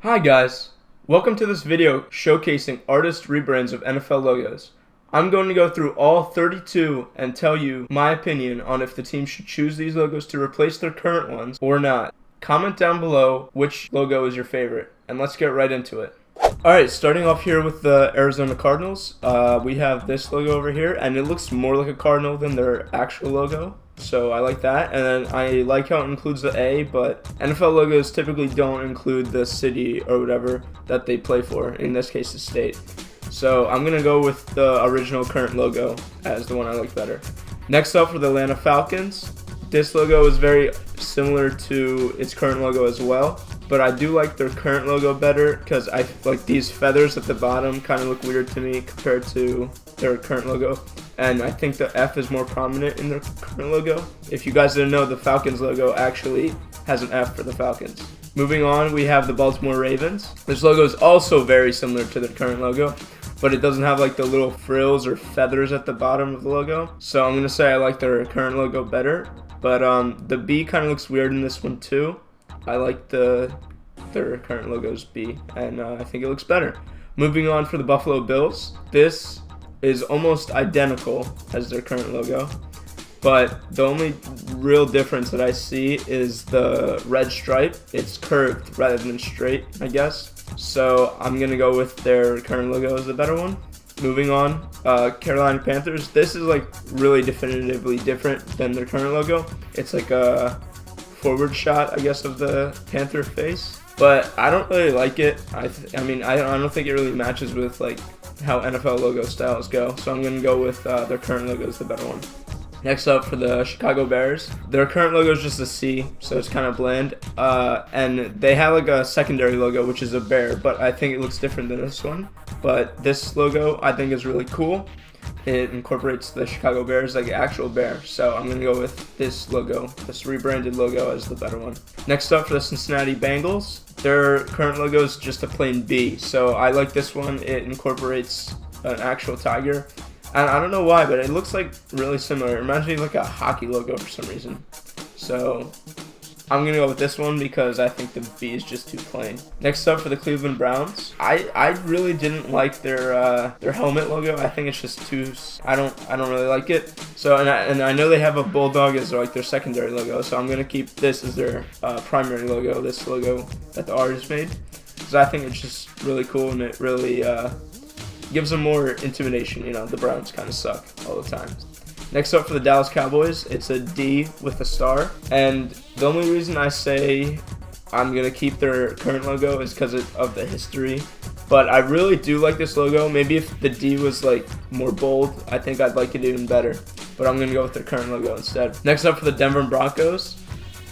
Hi guys, welcome to this video showcasing artist rebrands of NFL logos. I'm going to go through all 32 and tell you my opinion on if the team should choose these logos to replace their current ones or not. Comment down below which logo is your favorite, and let's get right into it. Alright, starting off here with the Arizona Cardinals, we have this logo over here, and it looks more like a cardinal than their actual logo. So I like that, and then I like how it includes the A, but NFL logos typically don't include the city or whatever that they play for, in this case the state. So I'm going to go with the original current logo as the one I like better. Next up for the Atlanta Falcons, this logo is very similar to its current logo as well, but I do like their current logo better because I like these feathers at the bottom kind of look weird to me compared to their current logo. And I think the F is more prominent in their current logo. If you guys didn't know, the Falcons logo actually has an F for the Falcons. Moving on, we have the Baltimore Ravens. This logo is also very similar to their current logo, but it doesn't have like the little frills or feathers at the bottom of the logo. So I'm going to say I like their current logo better, but the B kind of looks weird in this one too. I like their current logo's B, and I think it looks better. Moving on for the Buffalo Bills, this is almost identical as their current logo, but the only real difference that I see is the red stripe. It's curved rather than straight, I guess. So I'm gonna go with their current logo as the better one. Moving on, Carolina Panthers. This is like really definitively different than their current logo. It's like a forward shot, I guess, of the Panther face, but I don't really like it. I don't think it really matches with like how NFL logo styles go, so I'm going to go with their current logo is the better one. Next up for the Chicago Bears, their current logo is just a C, so it's kind of bland, and they have like a secondary logo which is a bear, but I think it looks different than this one. But this logo I think is really cool. It incorporates the Chicago Bears like an actual bear, so I'm going to go with this logo, this rebranded logo, as the better one. Next up for the Cincinnati Bengals, their current logo is just a plain B, so I like this one. It incorporates an actual tiger, and I don't know why, but it looks like really similar. It reminds me of like a hockey logo for some reason, so I'm going to go with this one because I think the B is just too plain. Next up for the Cleveland Browns, I really didn't like their helmet logo. I think it's just too, I don't really like it. So and I know they have a bulldog as like their secondary logo, so I'm going to keep this as their primary logo, this logo that the artist made, because I think it's just really cool and it really gives them more intimidation. You know, the Browns kind of suck all the time. Next up for the Dallas Cowboys, it's a D with a star, and the only reason I say I'm going to keep their current logo is because of the history, but I really do like this logo. Maybe if the D was like more bold, I think I'd like it even better, but I'm going to go with their current logo instead. Next up for the Denver Broncos,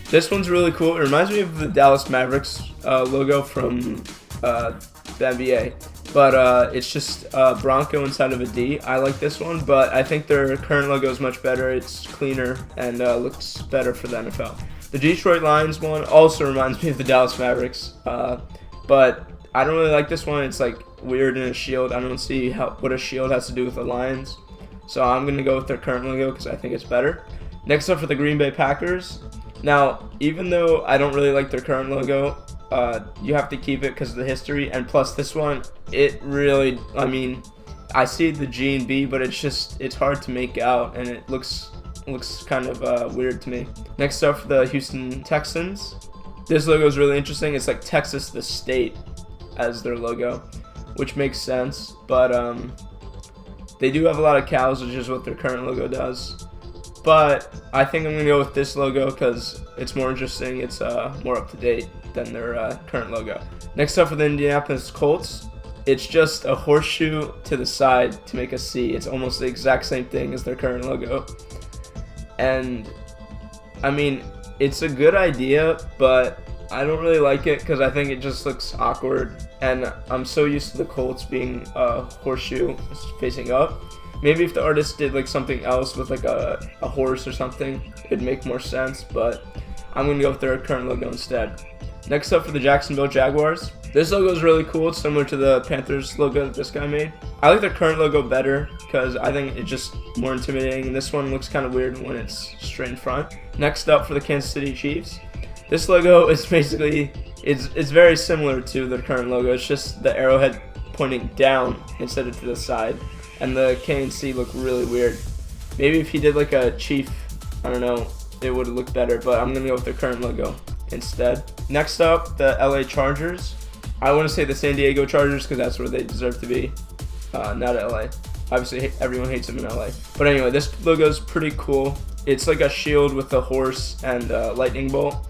this one's really cool. It reminds me of the Dallas Mavericks logo from the NBA. But it's just Bronco inside of a D. I like this one, but I think their current logo is much better. It's cleaner and looks better for the NFL. The Detroit Lions one also reminds me of the Dallas Mavericks, but I don't really like this one. It's like weird in a shield. I don't see what a shield has to do with the Lions, so I'm going to go with their current logo because I think it's better. Next up for the Green Bay Packers. Now, even though I don't really like their current logo, you have to keep it because of the history, and plus this one, it really, I see the G and B, but it's hard to make out, and it looks kind of weird to me. Next up for the Houston Texans, this logo is really interesting. It's like Texas the state as their logo, which makes sense, but they do have a lot of cows, which is what their current logo does. But I think I'm going to go with this logo because it's more interesting. It's more up to date than their current logo. Next up for the Indianapolis Colts, it's just a horseshoe to the side to make a C. It's almost the exact same thing as their current logo. And I mean, it's a good idea, but I don't really like it because I think it just looks awkward. And I'm so used to the Colts being a horseshoe facing up. Maybe if the artist did like something else with like a horse or something, it'd make more sense, but I'm going to go with their current logo instead. Next up for the Jacksonville Jaguars, this logo is really cool. It's similar to the Panthers logo that this guy made. I like their current logo better because I think it's just more intimidating, and this one looks kind of weird when it's straight in front. Next up for the Kansas City Chiefs, this logo is basically It's very similar to the current logo. It's just the arrowhead pointing down instead of to the side, and the K and C look really weird. Maybe if he did like a Chief, I don't know, it would look better, but I'm gonna go with the current logo instead. Next up, the LA Chargers. I want to say the San Diego Chargers because that's where they deserve to be, not LA. Obviously, everyone hates them in LA. But anyway, this logo is pretty cool. It's like a shield with a horse and a lightning bolt.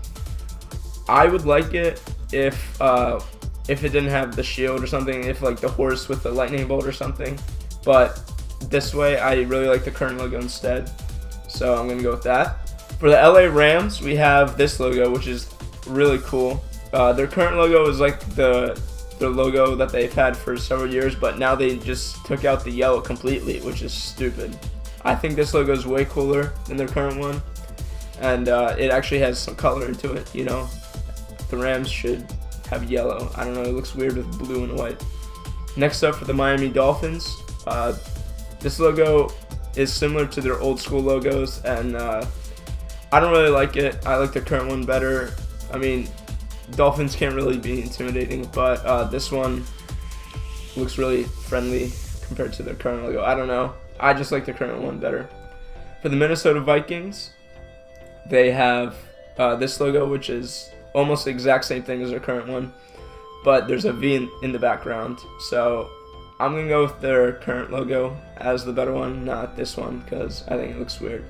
I would like it if it didn't have the shield or something, if like the horse with the lightning bolt or something. But this way, I really like the current logo instead. So I'm gonna go with that. For the LA Rams, we have this logo, which is really cool. Their current logo is like the logo that they've had for several years, but now they just took out the yellow completely, which is stupid. I think this logo is way cooler than their current one, and it actually has some color into it, you know. The Rams should have yellow. I don't know, it looks weird with blue and white. Next up for the Miami Dolphins, this logo is similar to their old school logos, and I don't really like it. I like the current one better. I mean, Dolphins can't really be intimidating, but this one looks really friendly compared to their current logo. I don't know. I just like the current one better. For the Minnesota Vikings, they have this logo, which is almost the exact same thing as their current one, but there's a V in the background. So I'm going to go with their current logo as the better one, not this one, because I think it looks weird.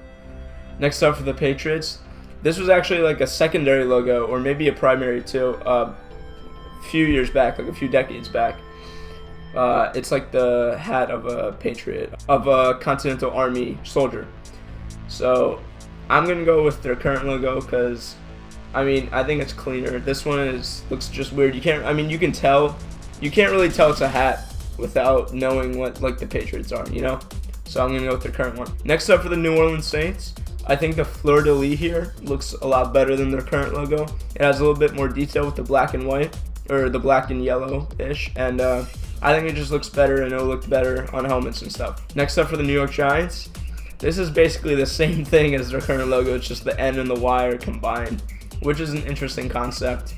Next up for the Patriots, this was actually like a secondary logo, or maybe a primary too, a few years back, like a few decades back. It's like the hat of a patriot, of a Continental Army soldier. So I'm gonna go with their current logo because, I mean, I think it's cleaner. This one looks just weird. You can't really tell it's a hat without knowing what like the Patriots are, you know. So I'm gonna go with their current one. Next up for the New Orleans Saints, I think the fleur-de-lis here looks a lot better than their current logo. It has a little bit more detail with the black and white, or the black and yellow-ish, and I think it just looks better, and it'll look better on helmets and stuff. Next up for the New York Giants, this is basically the same thing as their current logo. It's just the N and the Y are combined, which is an interesting concept.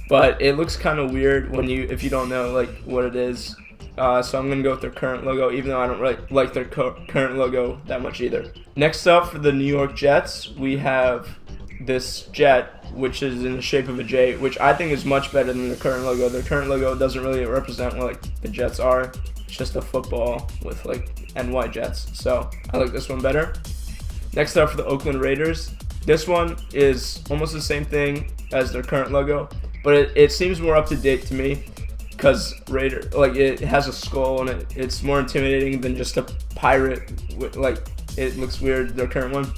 But it looks kind of weird if you don't know like what it is. So I'm gonna go with their current logo, even though I don't really like their current logo that much either. Next up for the New York Jets, we have this jet, which is in the shape of a J, which I think is much better than the current logo. Their current logo doesn't really represent what like the Jets are. It's just a football with like NY Jets. So I like this one better. Next up for the Oakland Raiders, this one is almost the same thing as their current logo, but it seems more up to date to me. Because Raider, like it has a skull and it's more intimidating than just a pirate. Like it looks weird. Their current one,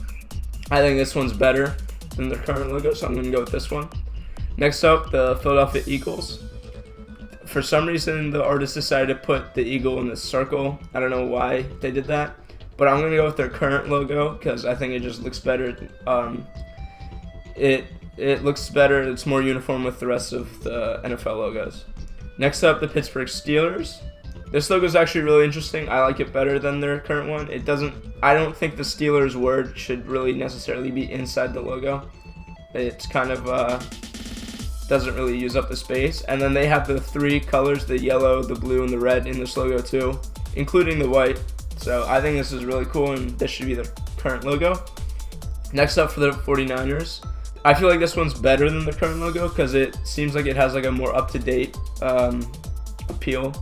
I think this one's better than their current logo, so I'm gonna go with this one. Next up, the Philadelphia Eagles. For some reason, the artist decided to put the eagle in the circle. I don't know why they did that, but I'm gonna go with their current logo because I think it just looks better. It looks better. It's more uniform with the rest of the NFL logos. Next up, the Pittsburgh Steelers. This logo is actually really interesting. I like it better than their current one. I don't think the Steelers word should really necessarily be inside the logo. It's kind of, doesn't really use up the space. And then they have the three colors, the yellow, the blue, and the red in this logo too, including the white. So I think this is really cool, and this should be the current logo. Next up for the 49ers. I feel like this one's better than the current logo because it seems like it has like a more up-to-date appeal,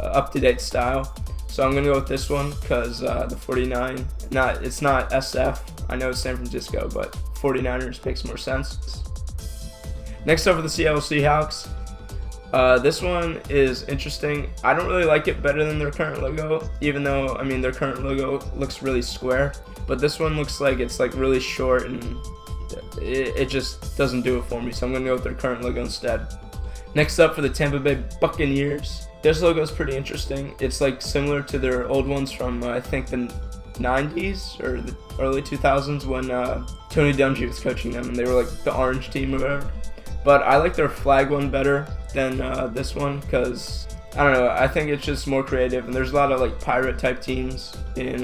up-to-date style. So I'm gonna go with this one because the 49, it's not SF. I know it's San Francisco, but 49ers makes more sense. Next up for the Seattle Seahawks. This one is interesting. I don't really like it better than their current logo, even though I mean their current logo looks really square. But this one looks like it's like really short and it just doesn't do it for me, so I'm going to go with their current logo instead. Next up for the Tampa Bay Buccaneers. This logo is pretty interesting. It's like similar to their old ones from I think the 90s or the early 2000s when Tony Dungy was coaching them and they were like the orange team or whatever. But I like their flag one better than this one because, I don't know, I think it's just more creative and there's a lot of like pirate type teams in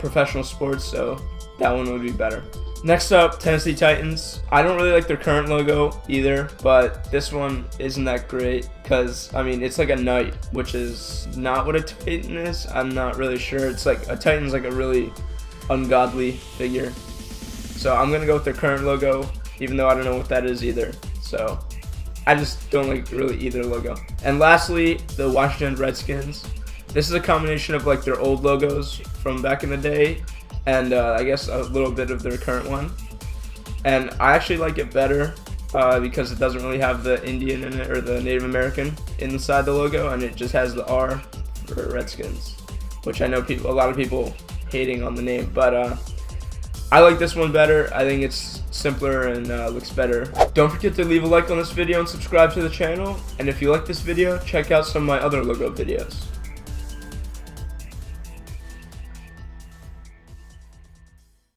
professional sports, so that one would be better. Next up, Tennessee Titans. I don't really like their current logo either, but this one isn't that great because, I mean, it's like a knight, which is not what a Titan is. I'm not really sure. It's like a Titan's like a really ungodly figure. So I'm going to go with their current logo, even though I don't know what that is either. So I just don't like really either logo. And lastly, the Washington Redskins. This is a combination of like their old logos from back in the day and I guess a little bit of their current one. And I actually like it better because it doesn't really have the Indian in it or the Native American inside the logo, and it just has the R for Redskins, which I know a lot of people hating on the name, but I like this one better. I think it's simpler and looks better. Don't forget to leave a like on this video and subscribe to the channel. And if you like this video, check out some of my other logo videos.